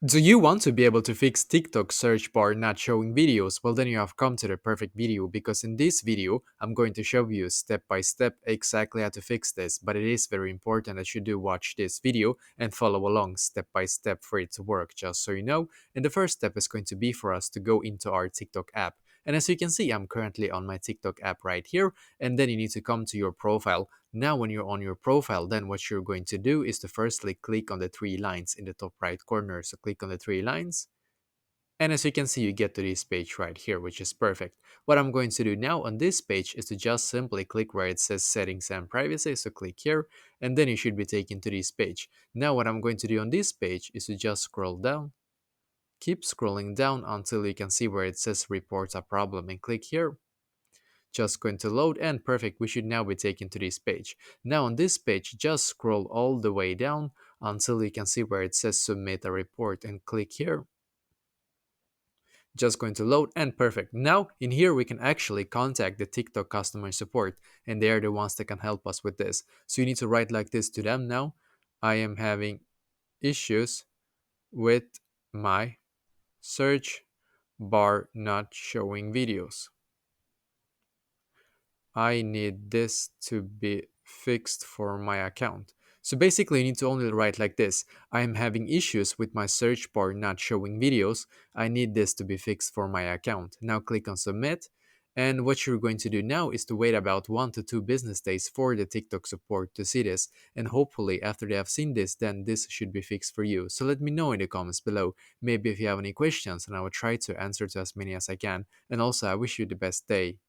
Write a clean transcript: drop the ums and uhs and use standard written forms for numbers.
Do you want to be able to fix TikTok search bar not showing videos? Well, then you have come to the perfect video, because in this video, I'm going to show you step by step exactly how to fix this. But it is very important that you do watch this video and follow along step by step for it to work, just so you know. And the first step is going to be for us to go into our TikTok app. And as you can see, I'm currently on my TikTok app right here. And then you need to come to your profile. Now, when you're on your profile, then what you're going to do is to firstly click on the three lines in the top right corner. So click on the three lines. And as you can see, you get to this page right here, which is perfect. What I'm going to do now on this page is to just simply click where it says settings and privacy. So click here, and then you should be taken to this page. Now, what I'm going to do on this page is to just scroll down. Keep scrolling down until you can see where it says report a problem, and click here. Just going to load, and perfect, we should now be taken to this page. Now on this page, just scroll all the way down until you can see where it says submit a report, and click here. Just going to load, and perfect. Now in here we can actually contact the TikTok customer support, and they are the ones that can help us with this. So you need to write like this to them now: I am having issues with my search bar not showing videos. I need this to be fixed for my account. So basically, you need to only write like this: I am having issues with my search bar not showing videos. I need this to be fixed for my account. Now click on submit. And what you're going to do now is to wait about 1 to 2 business days for the TikTok support to see this. And hopefully, after they have seen this, then this should be fixed for you. So let me know in the comments below. Maybe if you have any questions, and I will try to answer to as many as I can. And also, I wish you the best day.